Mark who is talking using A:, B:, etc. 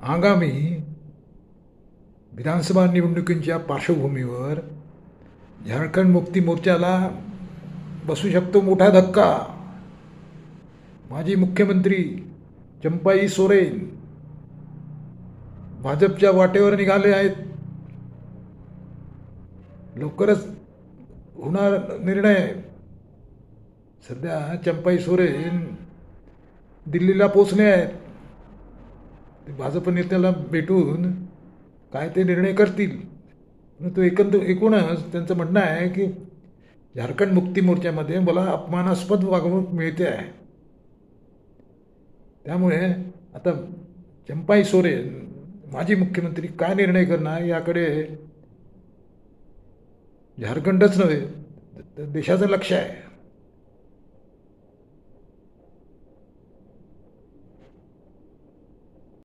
A: आगामी विधानसभा निवडणुकींच्या पार्श्वभूमीवर झारखंड मुक्ती मोर्चाला बसू शकतो मोठा धक्का. माजी मुख्यमंत्री चंपाई सोरेन भाजपच्या वाटेवर निघाले आहेत. लवकरच होणार निर्णय. सध्या चंपाई सोरेन दिल्लीला पोचले आहेत. ते भाजप नेत्याला भेटून काय ते निर्णय करतील. तो एकूणच त्यांचं म्हणणं आहे की झारखंड मुक्ती मोर्चामध्ये मला अपमानास्पद वागणूक मिळते आहे. त्यामुळे आता चंपाई सोरेन माजी मुख्यमंत्री काय निर्णय करणार याकडे झारखंडच नव्हे तर देशाचं लक्ष आहे.